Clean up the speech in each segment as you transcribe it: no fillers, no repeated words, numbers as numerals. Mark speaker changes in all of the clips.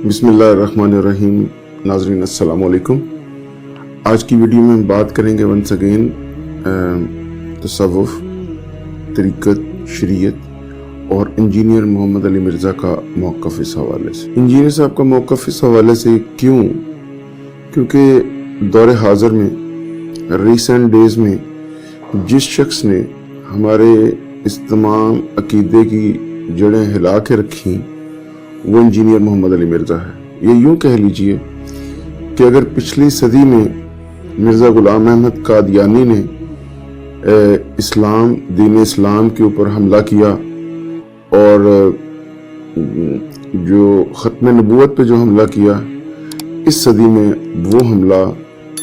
Speaker 1: बिस्मिल्लाहिर्रहमानिर्रहीम। नाज़रीन अस्सलाम वालेकुम। आज की वीडियो में हम बात करेंगे वंस अगेन तसव्वुफ़, तरीक़त, शरीयत और इंजीनियर मोहम्मद अली मिर्ज़ा का मौक़िफ़ इस हवाले से। इंजीनियर साहब का मौक़िफ़ इस हवाले से क्यों? क्योंकि दौर हाज़िर में रीसेंट डेज़ में जिस शख्स ने हमारे इस तमाम अक़ीदे की जड़ें हिला के रखी वो इंजीनियर मोहम्मद अली मिर्ज़ा है। ये यूँ कह लीजिए कि अगर पिछली सदी में मिर्ज़ा ग़ुलाम अहमद कादियानी ने दीन इस्लाम के ऊपर हमला किया और जो ख़त्म नबूवत पे जो हमला किया, इस सदी में वो हमला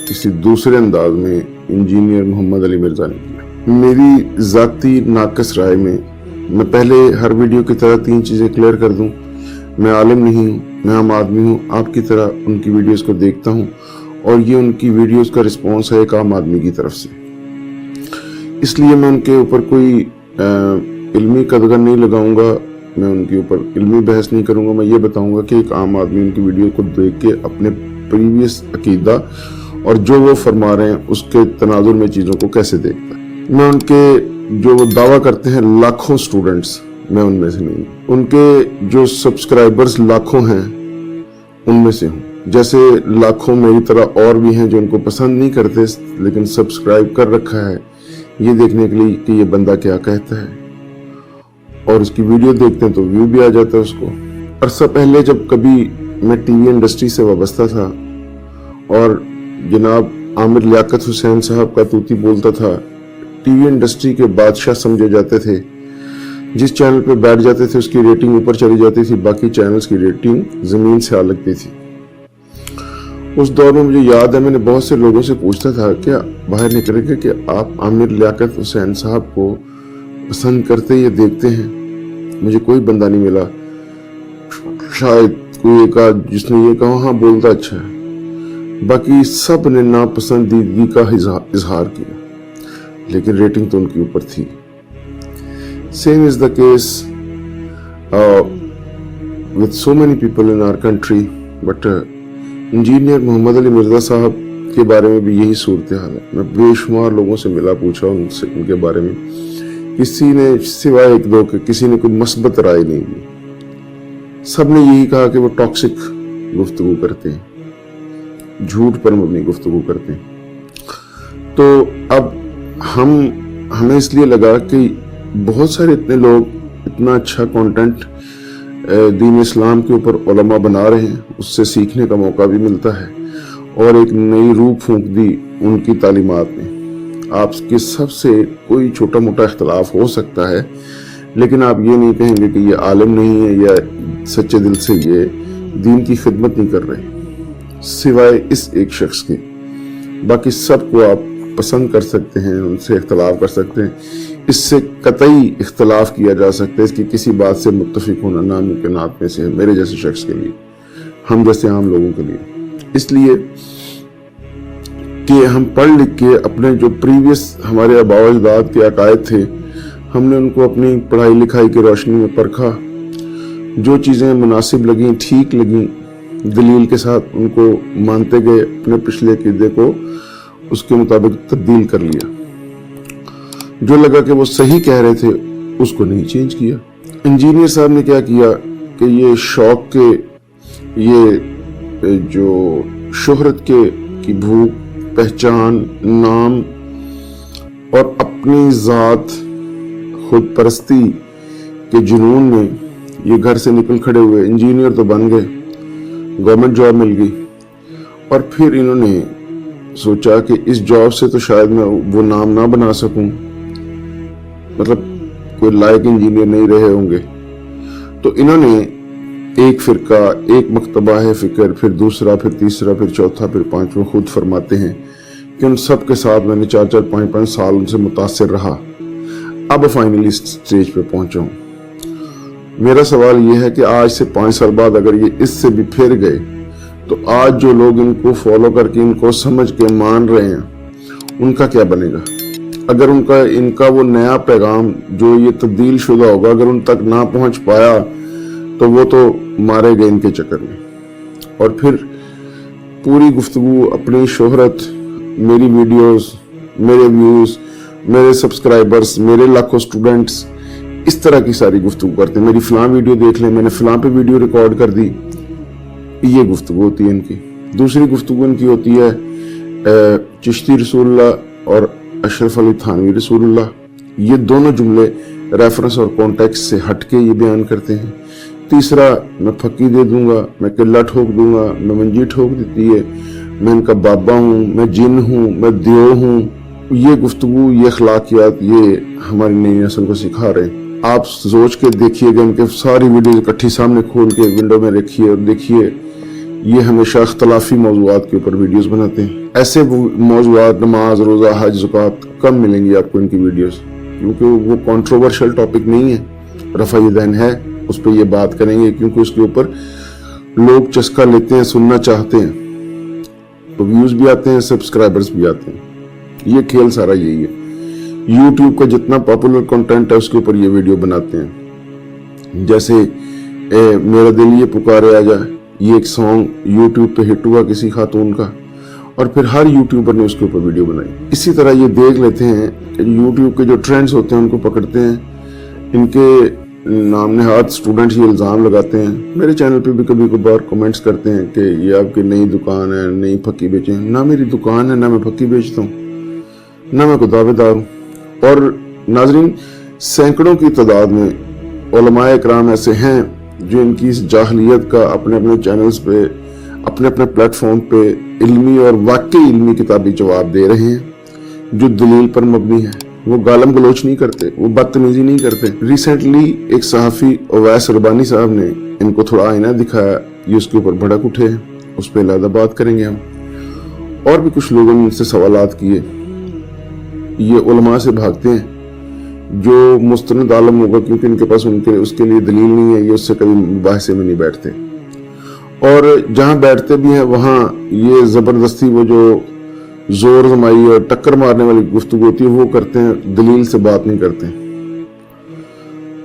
Speaker 1: किसी दूसरे अंदाज में इंजीनियर मोहम्मद अली मिर्ज़ा ने किया। मेरी ज़ाती नाक़िस राय में मैं पहले हर वीडियो की तरह 3 चीज़ें क्लियर कर दूं। मैं आलिम नहीं हूँ, मैं आम आदमी हूँ, आपकी तरह उनकी वीडियोस को देखता हूँ और ये उनकी वीडियोस का रिस्पॉन्स है एक आम आदमी की तरफ से। इसलिए मैं उनके ऊपर कोई इल्मी कदगन नहीं लगाऊंगा, मैं उनके ऊपर इल्मी बहस नहीं करूंगा। मैं ये बताऊंगा कि एक आम आदमी उनकी वीडियो को देख के अपने प्रीवियस अकीदा और जो वो फरमा रहे हैं उसके तनाजुर में चीज़ों को कैसे देखता है। मैं उनके जो वो दावा करते हैं लाखों स्टूडेंट्स, मैं उनमें से नहीं। उनके जो सब्सक्राइबर्स लाखों हैं उनमें से हूँ। जैसे लाखों मेरी तरह और भी हैं जो उनको पसंद नहीं करते लेकिन सब्सक्राइब कर रखा है ये देखने के लिए कि ये बंदा क्या कहता है, और उसकी वीडियो देखते हैं तो व्यू भी आ जाता है उसको। अरसा पहले जब कभी मैं टीवी इंडस्ट्री से वाबस्ता था और जनाब आमिर लियाकत हुसैन साहब का तूती बोलता था, टीवी इंडस्ट्री के बादशाह समझे जाते थे। जिस चैनल पे बैठ जाते थे उसकी रेटिंग ऊपर चली जाती थी, बाकी चैनल्स की रेटिंग जमीन से आ लगती थी। उस दौर में मुझे याद है मैंने बहुत से लोगों से पूछता था क्या बाहर निकल के कि आप आमिर लियाकत हुसैन साहब को पसंद करते या देखते हैं। मुझे कोई बंदा नहीं मिला, शायद कोई एक जिसने ये कहा हाँ बोलता अच्छा है। बाकी सब ने नापसंदीदगी का इजहार किया, लेकिन रेटिंग तो उनके ऊपर थी। Same is the case with so many people in our country, but engineer Mohammad Ali Mirza साहब के बारे में भी यही सूरत हाल है। मैं बेशुमार लोगों से मिला, पूछा उनसे उनके बारे में, किसी ने सिवाय एक दो के किसी ने कोई मस्बत राय नहीं दी। सब ने यही कहा कि वो टॉक्सिक गुफ्तगू करते हैं, झूठ पर मबनी गुफ्तगू करते हैं। तो अब हमें इसलिए लगा कि बहुत सारे इतने लोग इतना अच्छा कंटेंट दीन इस्लाम के ऊपर उलमा बना रहे हैं, उससे सीखने का मौका भी मिलता है और एक नई रूह फूंक दी उनकी तालीमात में। आपके सबसे कोई छोटा मोटा इख्तलाफ हो सकता है, लेकिन आप ये नहीं कहेंगे कि ये आलिम नहीं है या सच्चे दिल से ये दीन की खिदमत नहीं कर रहे, सिवाय इस एक शख्स के। बाकी सबको आप पसंद कर सकते हैं, उनसे इख्तलाफ कर सकते हैं, इससे कतई इख्तलाफ किया जा सकता है। इसकी किसी बात से मुत्तफिक होना नामुमकिनात में से है मेरे जैसे शख्स के लिए, हम जैसे आम लोगों के लिए। इसलिए कि हम पढ़ लिख के अपने जो प्रीवियस हमारे आबा व अजदाद के अकायद थे, हमने उनको अपनी पढ़ाई लिखाई की रोशनी में परखा, जो चीज़ें मुनासिब लगी, ठीक लगी, दलील के साथ उनको मानते गए, अपने पिछले अक़ीदे को उसके मुताबिक तब्दील कर लिया। जो लगा कि वो सही कह रहे थे उसको नहीं चेंज किया। इंजीनियर साहब ने क्या किया कि ये शौक के, ये जो शोहरत की भूख, पहचान, नाम और अपनी ज़ात खुद परस्ती के जुनून में ये घर से निकल खड़े हुए। इंजीनियर तो बन गए, गवर्नमेंट जॉब मिल गई, और फिर इन्होंने सोचा कि इस जॉब से तो शायद मैं वो नाम ना बना सकूं, मतलब कोई लायक इंजीनियर नहीं रहे होंगे। तो इन्होंने एक फिरका, एक मकतबा है फिक्र, फिर दूसरा, फिर तीसरा, फिर चौथा, फिर पांचवा, खुद फरमाते हैं कि उन सब के साथ मैंने 4-4, 5-5 साल उनसे मुतासिर रहा, अब फाइनली स्टेज पे पहुंचा हूं। मेरा सवाल यह है कि आज से 5 साल बाद अगर ये इससे भी फिर गए तो आज जो लोग इनको फॉलो करके इनको समझ के मान रहे हैं उनका क्या बनेगा? अगर इनका वो नया पैगाम जो ये तब्दील शुदा होगा अगर उन तक ना पहुंच पाया तो वो तो मारे गए इनके चक्कर में। और फिर पूरी गुफ्तगू अपनी शोहरत, मेरी वीडियोस, मेरे व्यूज, मेरे सब्सक्राइबर्स, मेरे लाखों स्टूडेंट्स, इस तरह की सारी गुफ्तगू करते हैं। मेरी फलां वीडियो देख लें, मैंने फलां पे वीडियो रिकॉर्ड कर दी, ये गुफ्तगू होती है इनकी। दूसरी गुफ्तगू इनकी होती है चिश्ती रसूलुल्लाह और अशरफ अली थानवी रसूलुल्लाह। ये दोनों जुमले रेफरेंस और कॉन्टेक्स्ट से हटके ये बयान करते हैं। तीसरा, मैं फक्की दे दूंगा, मैं किला ठोक दूंगा, मैं मंजी ठोक देती है, मैं इनका बाबा हूँ, मैं जिन हूँ, मैं देव हूँ। ये गुफ्तगू, ये अखलाकियात, ये हमारी नई नस्ल को सिखा रहे हैं। आप सोच के देखिएगा, इनके सारी वीडियो इकट्ठी सामने खोल के विंडो में रखिए और देखिए, ये हमेशा इख्तलाफी मौज़ूआत के ऊपर वीडियोस बनाते हैं। ऐसे मौज़ूआत, नमाज, रोज़ा, हज, ज़कात, कम मिलेंगी आपको इनकी वीडियोस, क्योंकि वो कंट्रोवर्शियल टॉपिक नहीं है, रफ़ा यदैन है, उस पर ये बात करेंगे क्योंकि उसके ऊपर लोग चस्का लेते हैं, सुनना चाहते हैं, तो व्यूज भी आते हैं, सब्सक्राइबर्स भी आते हैं। ये खेल सारा यही है। यूट्यूब का जितना पॉपुलर कंटेंट है उसके ऊपर ये वीडियो बनाते हैं। जैसे मेरा दिल ये पुकारे आजा, ये एक सॉन्ग यूट्यूब पे हिट हुआ किसी खातून का, और फिर हर यूट्यूबर ने उसके ऊपर वीडियो बनाई। इसी तरह ये देख लेते हैं कि यूट्यूब के जो ट्रेंड्स होते हैं उनको पकड़ते हैं, इनके नाम नहाद स्टूडेंट्स ये इल्ज़ाम लगाते हैं। मेरे चैनल पे भी कभी कभार कमेंट्स करते हैं कि ये आपकी नई दुकान है, नई फक्की बेचें। ना मेरी दुकान है, ना मैं फक्की बेचता हूँ, ना मैं कोई दावेदार हूँ। और नाजरीन, सैकड़ों की तादाद में उलमाए इकराम ऐसे हैं जो इनकी इस जाहलियत का अपने अपने चैनल्स पे, अपने अपने प्लेटफॉर्म पे इल्मी और वाकई इल्मी किताबी जवाब दे रहे हैं, जो दलील पर मबनी है। वो गालम गलोच नहीं करते, वो बदतमीजी नहीं करते। रिसेंटली एक सहाफ़ी ओवैस रबानी साहब ने इनको थोड़ा आईना दिखाया, ये उसके ऊपर भड़क उठे, उस पर अलग बात करेंगे हम। और भी कुछ लोगों ने इनसे सवालात किए। ये उलमा से भागते हैं जो मुस्तनद आलम होगा, क्योंकि इनके पास उसके लिए दलील नहीं है, ये उससे कभी मुबाहिसे में नहीं बैठते, और जहां बैठते भी हैं वहां ये जबरदस्ती वो जो जोर जमाई और टक्कर मारने वाली गुफ्तगू होती है वो करते हैं, दलील से बात नहीं करते।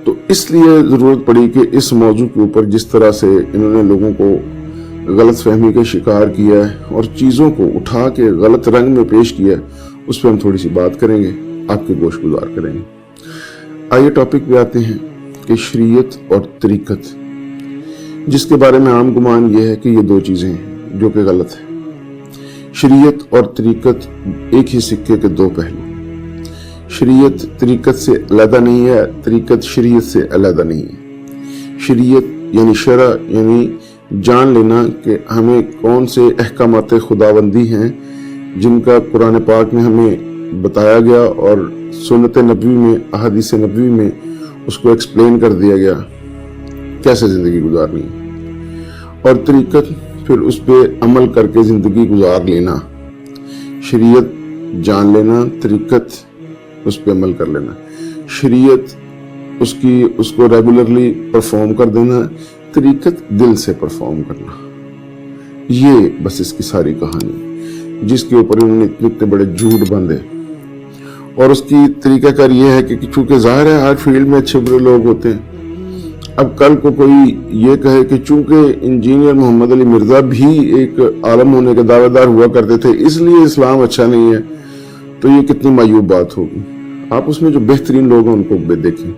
Speaker 1: तो इसलिए जरूरत पड़ी कि इस मौजू के ऊपर जिस तरह से इन्होंने लोगों को गलत फहमी का शिकार किया है और चीजों को उठा के गलत रंग में पेश किया है, उस पर हम थोड़ी सी बात करेंगे, आपके गोश गुजार करेंगे। आइए टॉपिक पे आते हैं कि शरीयत और तरीकत, जिसके बारे में आम गुमान यह है कि ये दो चीजें हैं जो कि गलत है। शरीयत और तरीकत एक ही सिक्के के दो पहलू। शरीयत तरीकत से अलग नहीं है, तरीकत शरीयत से अलग नहीं है। शरीयत यानी शरा, यानी जान लेना कि हमें कौन से अहकामात खुदाबंदी हैं जिनका कुरान पाक में हमें बताया गया और सुन्नत नबवी में, अहादीस नबवी में उसको एक्सप्लेन कर दिया गया, कैसे जिंदगी गुजारनी है। और तरीकत फिर उस पर अमल करके जिंदगी गुजार लेना। शरीयत जान लेना, तरीकत उस पर अमल कर लेना। शरीयत उसको रेगुलरली परफॉर्म कर देना, तरीकत दिल से परफॉर्म करना। ये बस इसकी सारी कहानी, जिसके ऊपर इन्होंने इतने बड़े झूठ बंधे। और उसकी तरीकाकार ये है कि चूंकि जाहिर है हर फील्ड में अच्छे बुरे लोग होते हैं। अब कल को कोई ये कहे कि चूंकि इंजीनियर मोहम्मद अली मिर्जा भी एक आलम होने के दावेदार हुआ करते थे इसलिए इस्लाम अच्छा नहीं है, तो ये कितनी मायूब बात होगी। आप उसमें जो बेहतरीन लोग हैं उनको देखें।